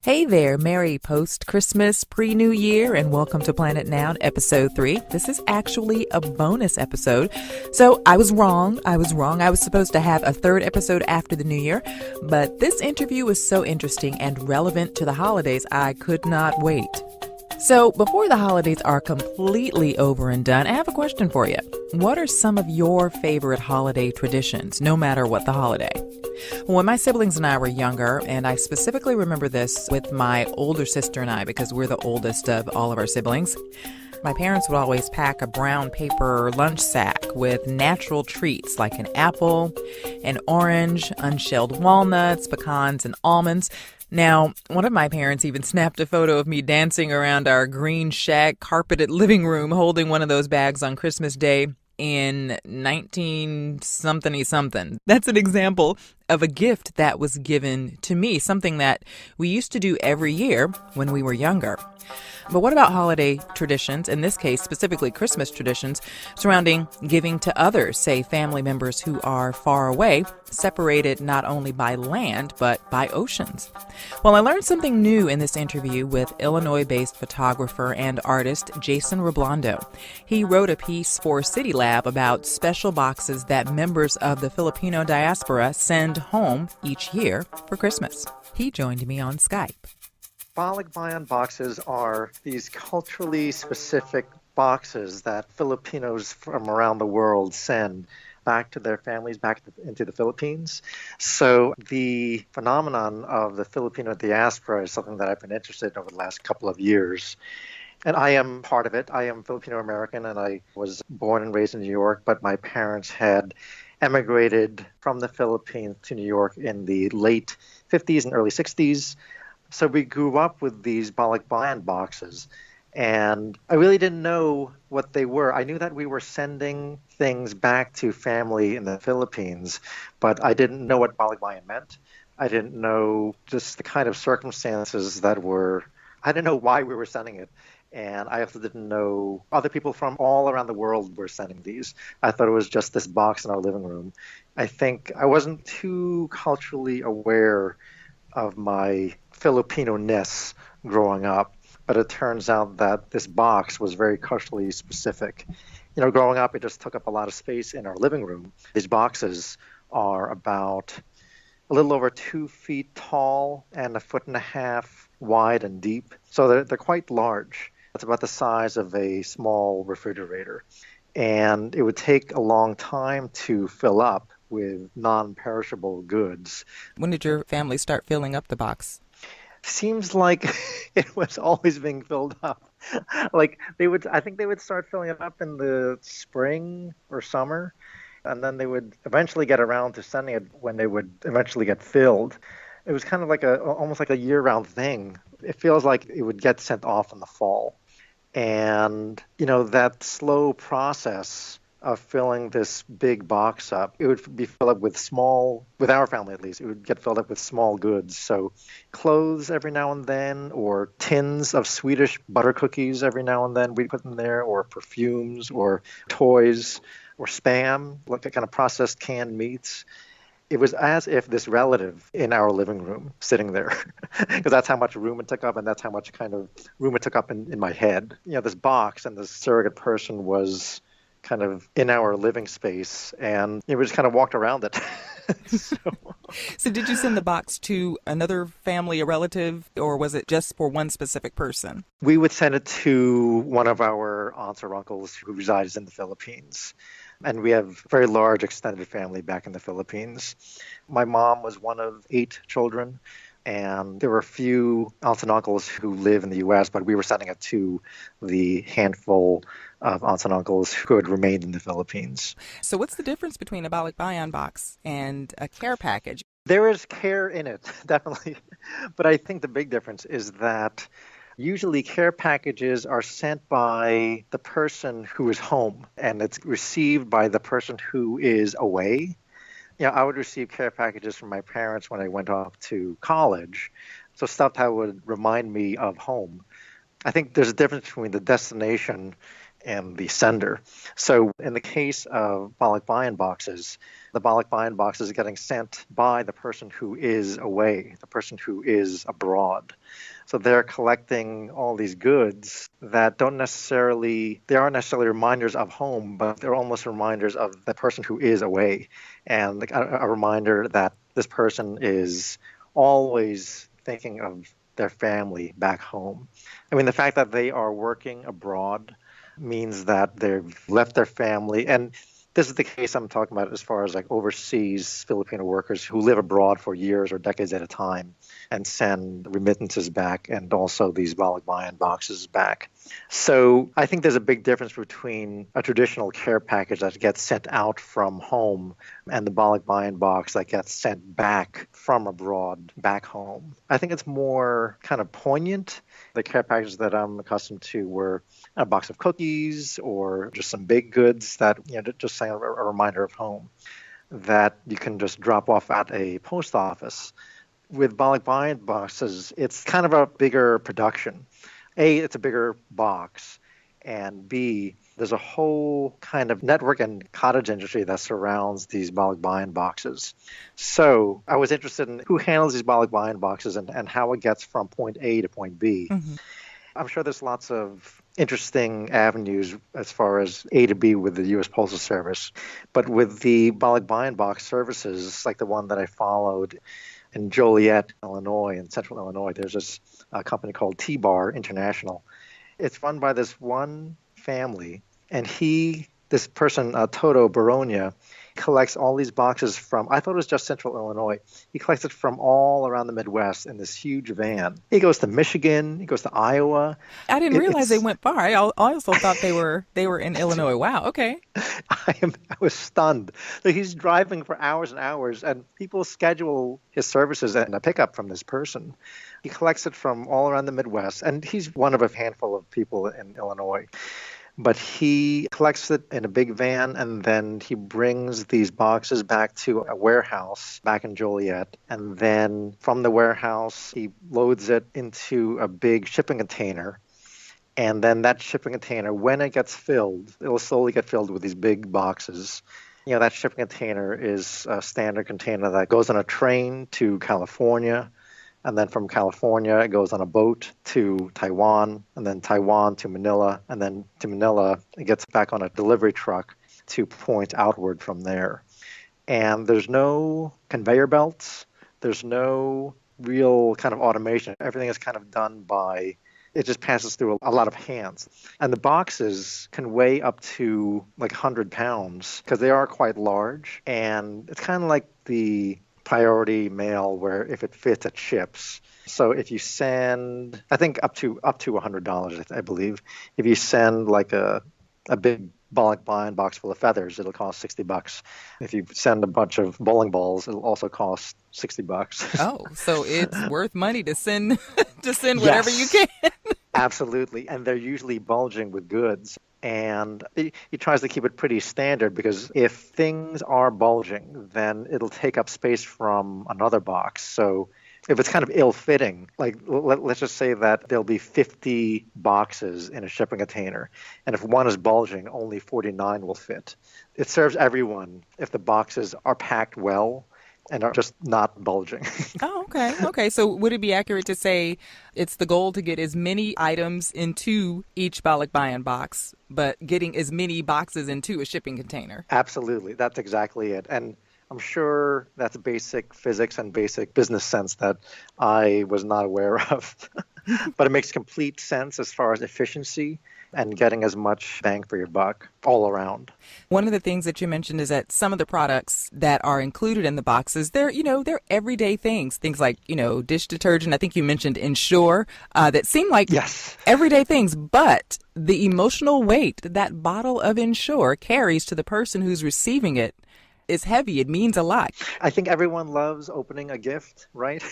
Hey there, Merry post-Christmas, pre-New Year, and welcome to Planet Noun, Episode 3. This is actually a bonus episode. So I was wrong. I was supposed to have a third episode after the New Year, but this interview was so interesting and relevant to the holidays, I could not wait. So before the holidays are completely over and done, I have a question for you. What are some of your favorite holiday traditions, no matter what the holiday? When my siblings and I were younger, and I specifically remember this with my older sister and I because we're the oldest of all of our siblings, my parents would always pack a brown paper lunch sack with natural treats like an apple, an orange, unshelled walnuts, pecans, and almonds. Now, one of my parents even snapped a photo of me dancing around our green shag-carpeted living room holding one of those bags on Christmas Day in 19-something. That's an example of a gift that was given to me, something that we used to do every year when we were younger. But what about holiday traditions, in this case specifically Christmas traditions, surrounding giving to others, say family members who are far away, separated not only by land but by oceans? Well, I learned something new in this interview with Illinois-based photographer and artist Jason Reblando. He wrote a piece for CityLab about special boxes that members of the Filipino diaspora send home each year for Christmas. He joined me on Skype. Balikbayan boxes are these culturally specific boxes that Filipinos from around the world send back to their families, back into the Philippines. So the phenomenon of the Filipino diaspora is something that I've been interested in over the last couple of years. And I am part of it. I am Filipino-American, and I was born and raised in New York, but my parents had emigrated from the Philippines to New York in the late 50s and early 60s. So we grew up with these Balikbayan boxes, and I really didn't know what they were. I knew that we were sending things back to family in the Philippines, but I didn't know what Balikbayan meant. I didn't know just the kind of circumstances I didn't know why we were sending it. And I also didn't know other people from all around the world were sending these. I thought it was just this box in our living room. I think I wasn't too culturally aware of my Filipino-ness growing up, but it turns out that this box was very culturally specific. You know, growing up, it just took up a lot of space in our living room. These boxes are about a little over 2 feet tall and 1.5 feet wide and deep. So they're quite large. It's about the size of a small refrigerator. And it would take a long time to fill up with non-perishable goods. When did your family start filling up the box? Seems like it was always being filled up. I think they would start filling it up in the spring or summer, and then they would eventually get around to sending it when they would eventually get filled. It was kind of almost like a year-round thing. It feels like it would get sent off in the fall. And, you know, that slow process of filling this big box up, it would be filled up with our family at least, it would get filled up with small goods. So clothes every now and then, or tins of Swedish butter cookies every now and then we'd put in there, or perfumes, or toys, or Spam, like a kind of processed canned meats. It was as if this relative in our living room sitting there, because that's how much room it took up, and that's how much kind of room it took up in my head. You know, this box and this surrogate person was kind of in our living space, and we just kind of walked around it. So did you send the box to another family, a relative, or was it just for one specific person? We would send it to one of our aunts or uncles who resides in the Philippines. And we have a very large extended family back in the Philippines. My mom was one of 8 children, and there were a few aunts and uncles who live in the U.S., but we were sending it to the handful of aunts and uncles who had remained in the Philippines. So what's the difference between a Balikbayan box and a care package? There is care in it, definitely. But I think the big difference is that usually care packages are sent by the person who is home, and it's received by the person who is away. You know, I would receive care packages from my parents when I went off to college, so stuff that would remind me of home. I think there's a difference between the destination and the sender. So in the case of Balikbayan boxes, the Balikbayan box is getting sent by the person who is away, the person who is abroad. So they're collecting all these goods that they aren't necessarily reminders of home, but they're almost reminders of the person who is away, and a reminder that this person is always thinking of their family back home. I mean, the fact that they are working abroad means that they've left their family. And this is the case I'm talking about as far as like overseas Filipino workers who live abroad for years or decades at a time and send remittances back and also these Balikbayan boxes back. So I think there's a big difference between a traditional care package that gets sent out from home and the Balikbayan box that gets sent back from abroad back home. I think it's more kind of poignant. The care packages that I'm accustomed to were a box of cookies or just some baked goods that, just saying a reminder of home that you can just drop off at a post office. With Balikbayan boxes, it's kind of a bigger production. A, it's a bigger box, and B, there's a whole kind of network and cottage industry that surrounds these Balikbayan boxes. So I was interested in who handles these Balikbayan boxes and how it gets from point A to point B. Mm-hmm. I'm sure there's lots of interesting avenues as far as A to B with the U.S. Postal Service. But with the Balikbayan box services, like the one that I followed in Joliet, Illinois, in central Illinois, there's this company called T-Bar International. It's run by this one family, and this person, Toto Baronia, collects all these boxes from, I thought it was just central Illinois. He collects it from all around the Midwest in this huge van. He goes to Michigan, he goes to Iowa. I didn't realize they went far. I also thought they were in Illinois. Wow, okay. I was stunned. So he's driving for hours and hours, and people schedule his services and a pickup from this person. He collects it from all around the Midwest, and he's one of a handful of people in Illinois. But he collects it in a big van, and then he brings these boxes back to a warehouse back in Joliet. And then from the warehouse, he loads it into a big shipping container. And then that shipping container, when it gets filled, it will slowly get filled with these big boxes. That shipping container is a standard container that goes on a train to California. And then from California, it goes on a boat to Taiwan, and then Taiwan to Manila, and then to Manila, it gets back on a delivery truck to point outward from there. And there's no conveyor belts. There's no real kind of automation. Everything is kind of done by, it just passes through a lot of hands. And the boxes can weigh up to like 100 pounds because they are quite large. And it's kind of like the priority mail where if it fits, it ships. So if you send, I think up to $100, I believe. If you send like a big Balikbayan box full of feathers, it'll cost $60. If you send a bunch of bowling balls, it'll also cost $60. Oh, so it's worth money to send whatever you can. Absolutely. And they're usually bulging with goods. And he tries to keep it pretty standard because if things are bulging, then it'll take up space from another box. So if it's kind of ill-fitting, like let's just say that there'll be 50 boxes in a shipping container, and if one is bulging, only 49 will fit. It serves everyone if the boxes are packed well and are just not bulging. Oh, okay. Okay. So would it be accurate to say it's the goal to get as many items into each Balikbayan box, but getting as many boxes into a shipping container? Absolutely. That's exactly it. And I'm sure that's basic physics and basic business sense that I was not aware of. But it makes complete sense as far as efficiency and getting as much bang for your buck all around. One of the things that you mentioned is that some of the products that are included in the boxes, they're everyday things like, dish detergent. I think you mentioned Ensure, that seem like yes, everyday things, but the emotional weight that bottle of Ensure carries to the person who's receiving it is heavy. It means a lot. I think everyone loves opening a gift, right?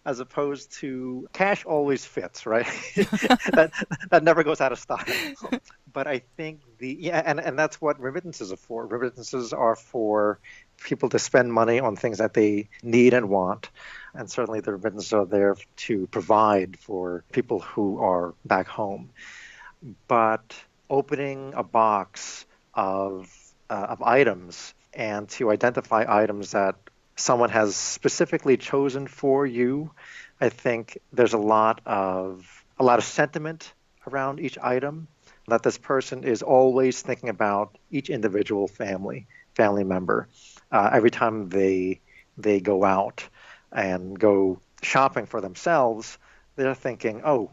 As opposed to cash always fits, right? that never goes out of style. But I think and that's what remittances are for. Remittances are for people to spend money on things that they need and want. And certainly the remittances are there to provide for people who are back home. But opening a box of items and to identify items that someone has specifically chosen for you. I think there's a lot of sentiment around each item, that this person is always thinking about each individual family member. Every time they go out and go shopping for themselves, they're thinking, oh,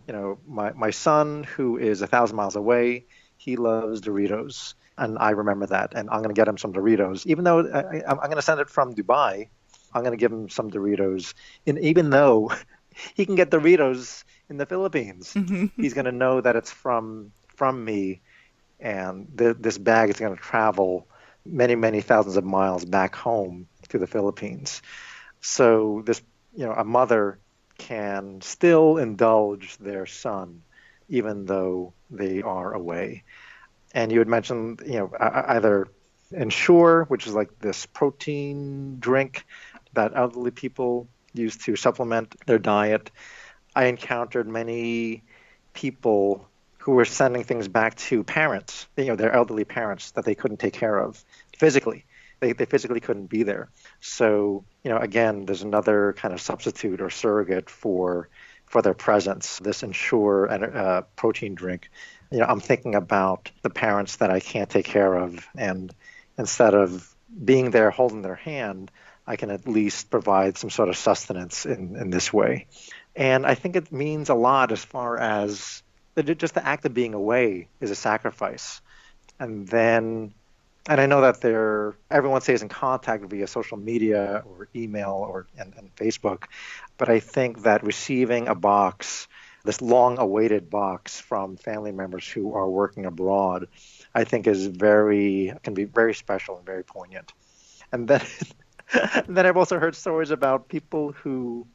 my son who is 1,000 miles away, he loves Doritos. And I remember that. And I'm going to get him some Doritos. Even though I'm going to send it from Dubai, I'm going to give him some Doritos. And even though he can get Doritos in the Philippines, he's going to know that it's from me. And this bag is going to travel many, many thousands of miles back home to the Philippines. So a mother can still indulge their son even though they are away. And you had mentioned, either Ensure, which is like this protein drink that elderly people use to supplement their diet. I encountered many people who were sending things back to parents, their elderly parents that they couldn't take care of physically. They physically couldn't be there. So, again, there's another kind of substitute or surrogate for their presence, this Ensure and protein drink. I'm thinking about the parents that I can't take care of, and instead of being there holding their hand, I can at least provide some sort of sustenance in this way. And I think it means a lot as far as just the act of being away is a sacrifice. And I know that everyone stays in contact via social media or email and Facebook, but I think that receiving a box, this long-awaited box from family members who are working abroad, I think can be very special and very poignant. And then, and then I've also heard stories about people who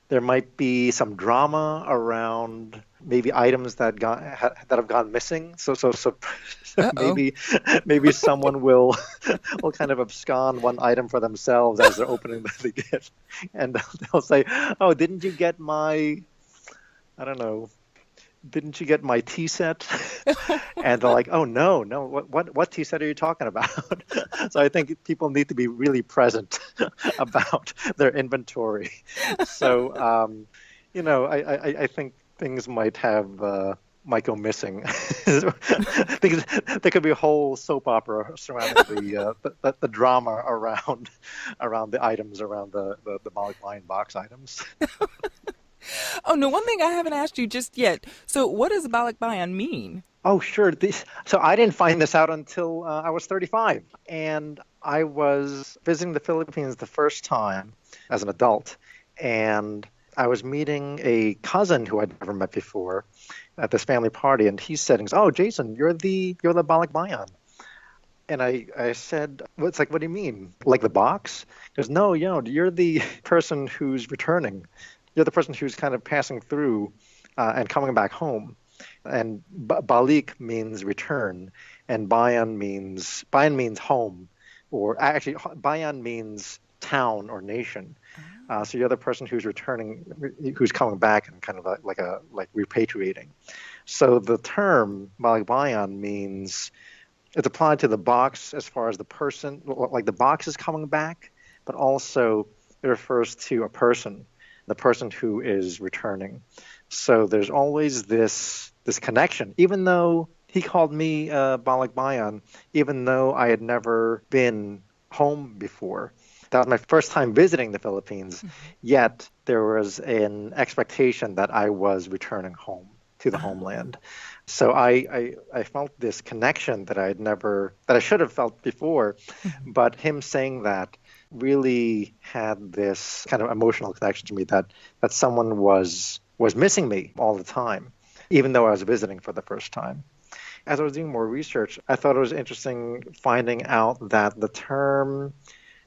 there might be some drama around maybe items that have gone missing. So maybe someone will kind of abscond one item for themselves as they're opening the gift, and they'll say, "Oh, didn't you get my, I don't know, didn't you get my tea set?" And they're like, "Oh no, what tea set are you talking about?" So I think people need to be really present about their inventory. So I think things might go missing. Because there could be a whole soap opera surrounding the drama around the items, around the Balikbayan box items. Oh, no, one thing I haven't asked you just yet. So what does Balikbayan mean? Oh, sure. So I didn't find this out until I was 35. And I was visiting the Philippines the first time as an adult. And I was meeting a cousin who I'd never met before at this family party. And he said, "Oh, Jason, you're the Balikbayan." And I said, "What do you mean? Like the box?" He goes, "No, you're the person who's returning. You're the person who's kind of passing through and coming back home." And balik means return, and bayan means home, or actually bayan means town or nation. So you're the person who's returning, who's coming back, and kind of like repatriating. So the term balikbayan means it's applied to the box as far as the person, like the box is coming back, but also it refers to a person, the person who is returning. So there's always this connection, even though he called me Balikbayan, even though I had never been home before. That was my first time visiting the Philippines, yet there was an expectation that I was returning home to the homeland. So I felt this connection that I should have felt before, but him saying that really had this kind of emotional connection to me, that someone was missing me all the time, even though I was visiting for the first time. As I was doing more research, I thought it was interesting finding out that the term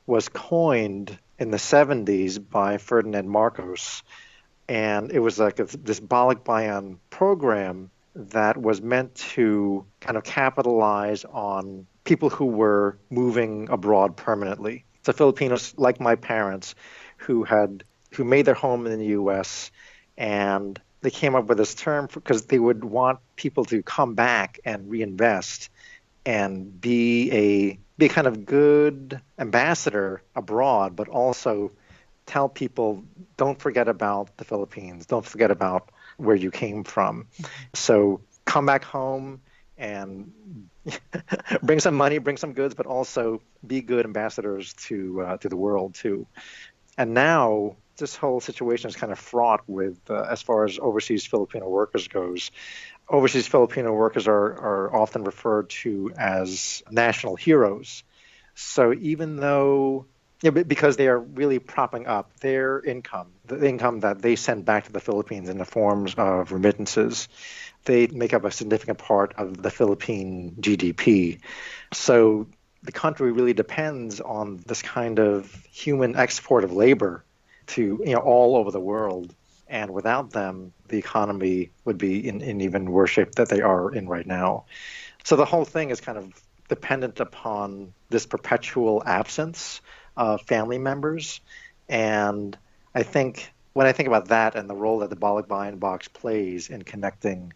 was coined in the 70s by Ferdinand Marcos, and it was like this Balikbayan program that was meant to kind of capitalize on people who were moving abroad permanently. So Filipinos like my parents who made their home in the U.S. and they came up with this term because they would want people to come back and reinvest and be a kind of good ambassador abroad, but also tell people, don't forget about the Philippines, don't forget about where you came from. So come back home and bring some money, bring some goods, but also be good ambassadors to the world too. And now this whole situation is kind of fraught with, as far as overseas Filipino workers goes. Overseas Filipino workers are often referred to as national heroes. So even though, because they are really propping up their income, the income that they send back to the Philippines in the forms of remittances, they make up a significant part of the Philippine GDP. So the country really depends on this kind of human export of labor to all over the world. And without them, the economy would be in even worse shape that they are in right now. So the whole thing is kind of dependent upon this perpetual absence of family members. And I think when I think about that and the role that the Balikbayan box plays in connecting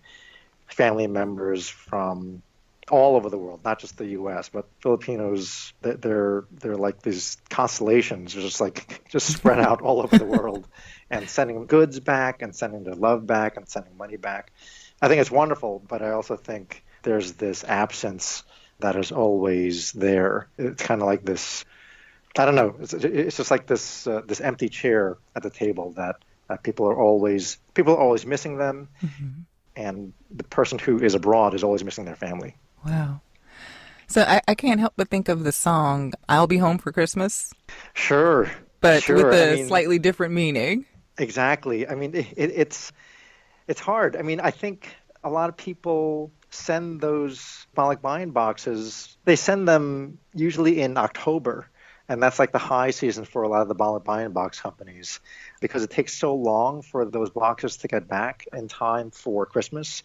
family members from all over the world, not just the U.S., but Filipinos, they're like these constellations, just spread out all over the world, and sending goods back and sending their love back and sending money back. I think it's wonderful, but I also think there's this absence that is always there. It's kind of like this, I don't know, it's just like this empty chair at the table that people are always missing them, and the person who is abroad is always missing their family. Wow. So I can't help but think of the song, I'll Be Home for Christmas. Sure. But with a slightly different meaning. Exactly. I mean, it's hard. I mean, I think a lot of people send those Balikbayan boxes, they send them usually in October. And that's like the high season for a lot of the Balikbayan box companies because it takes so long for those boxes to get back in time for Christmas.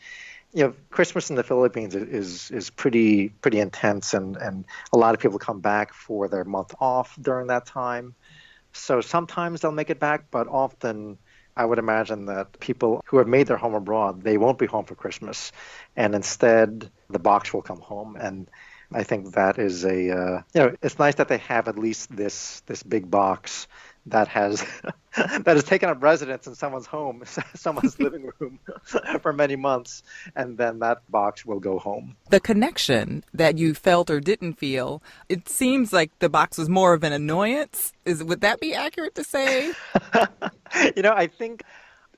Christmas in the Philippines is pretty intense, and a lot of people come back for their month off during that time. So sometimes they'll make it back, but often I would imagine that people who have made their home abroad, they won't be home for Christmas, and instead the box will come home. And I think that is it's nice that they have at least this big box that has taken up residence in someone's home, someone's living room for many months, and then that box will go home. The connection that you felt or didn't feel, it seems like the box was more of an annoyance. Would that be accurate to say? I think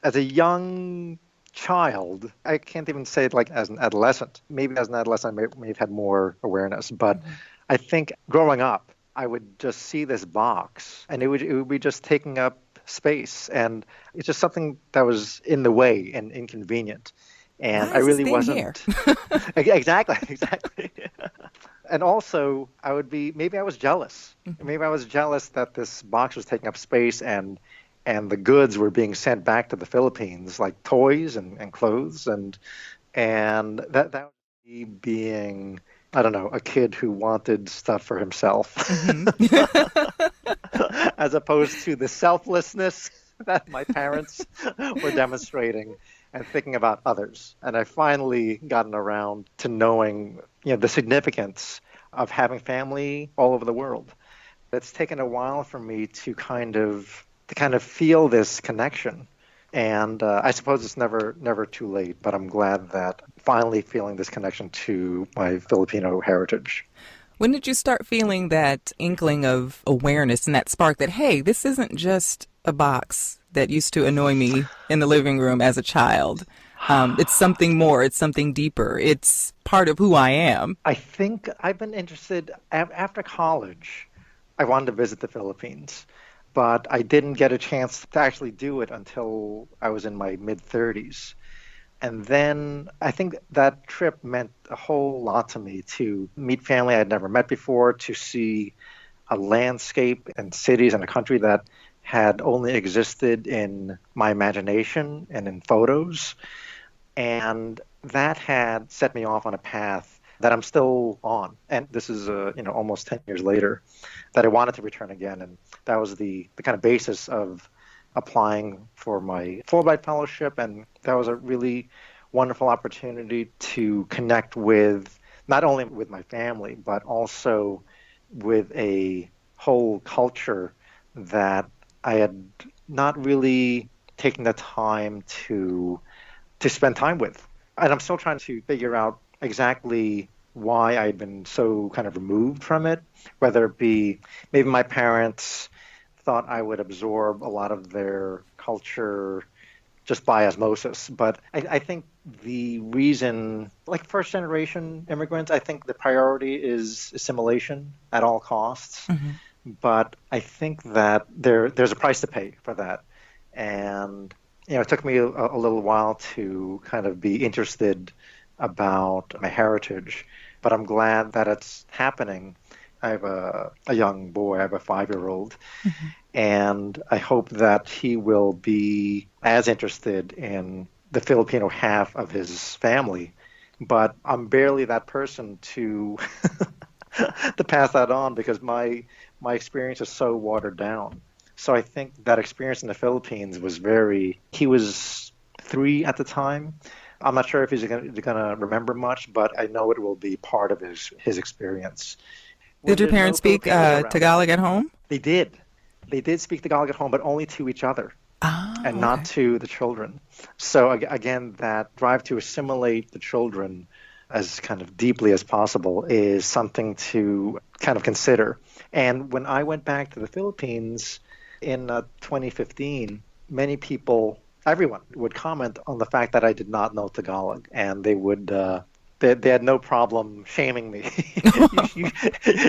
as a young child, I can't even say it like as an adolescent. Maybe as an adolescent, I may have had more awareness, but I think growing up, I would just see this box, and it would be just taking up space, and it's just something that was in the way and inconvenient. And I really wasn't here? Exactly. And also, maybe I was jealous. Maybe I was jealous that this box was taking up space, and the goods were being sent back to the Philippines, like toys and clothes, and that was me being, I don't know, a kid who wanted stuff for himself, as opposed to the selflessness that my parents were demonstrating and thinking about others. And I finally gotten around to knowing, the significance of having family all over the world. It's taken a while for me to kind of feel this connection. And I suppose it's never too late, but I'm glad that finally feeling this connection to my Filipino heritage. When did you start feeling that inkling of awareness and that spark that, hey, this isn't just a box that used to annoy me in the living room as a child? It's something more. It's something deeper. It's part of who I am. I think I've been interested after college. I wanted to visit the Philippines, but I didn't get a chance to actually do it until I was in my mid-30s. And then I think that trip meant a whole lot to me, to meet family I'd never met before, to see a landscape and cities and a country that had only existed in my imagination and in photos. And that had set me off on a path that I'm still on. And this is, almost 10 years later, that I wanted to return again. And that was the kind of basis of applying for my Fulbright fellowship, and that was a really wonderful opportunity to connect with not only with my family, but also with a whole culture that I had not really taken the time to spend time with. And I'm still trying to figure out exactly why I'd been so kind of removed from it, whether it be maybe my parents thought I would absorb a lot of their culture just by osmosis. But I think the reason, like first generation immigrants, I think the priority is assimilation at all costs. Mm-hmm. But I think that there's a price to pay for that. And it took me a little while to kind of be interested about my heritage, but I'm glad that it's happening. I have a young boy, I have a 5-year-old, mm-hmm. and I hope that he will be as interested in the Filipino half of his family, but I'm barely that person to to pass that on because my experience is so watered down. So I think that experience in the Philippines was he was 3 at the time. I'm not sure if he's going to remember much, but I know it will be part of his experience. Did your parents speak Tagalog at home? They did. They did speak Tagalog at home, but only to each other and not to the children. So again, that drive to assimilate the children as kind of deeply as possible is something to kind of consider. And when I went back to the Philippines in 2015, many people, everyone would comment on the fact that I did not know Tagalog, and they would they had no problem shaming me.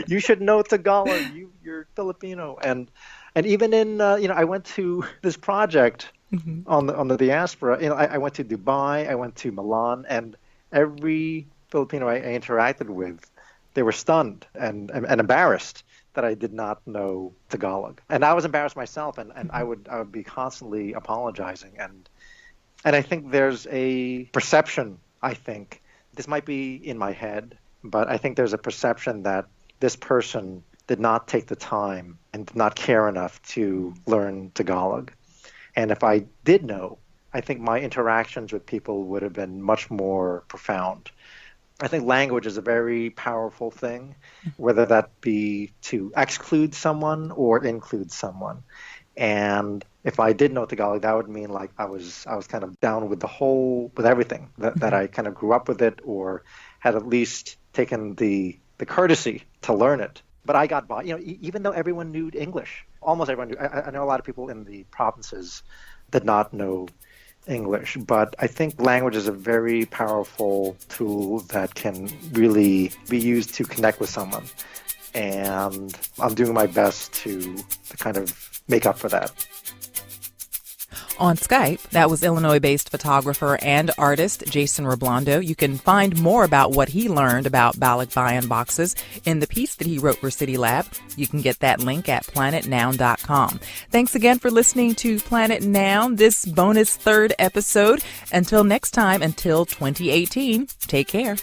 you should know Tagalog. You're Filipino, and even in I went to this project mm-hmm. on the diaspora. I went to Dubai, I went to Milan, and every Filipino I interacted with, they were stunned and embarrassed that I did not know Tagalog. And I was embarrassed myself, and I would be constantly apologizing. And I think there's a perception, I think, this might be in my head, but I think there's a perception that this person did not take the time and did not care enough to learn Tagalog. And if I did know, I think my interactions with people would have been much more profound. I think language is a very powerful thing, whether that be to exclude someone or include someone. And if I did know Tagalog, that would mean like I was kind of down with with everything, that I kind of grew up with it or had at least taken the courtesy to learn it. But I got by, even though everyone knew English, almost everyone knew. I know a lot of people in the provinces did not know English, but I think language is a very powerful tool that can really be used to connect with someone. And I'm doing my best to kind of make up for that. On Skype, that was Illinois-based photographer and artist Jason Reblando. You can find more about what he learned about Balikbayan boxes in the piece that he wrote for CityLab. You can get that link at Planet Noun-dot-com. Thanks again for listening to Planet Noun, this bonus 3rd episode. Until next time, until 2018, take care.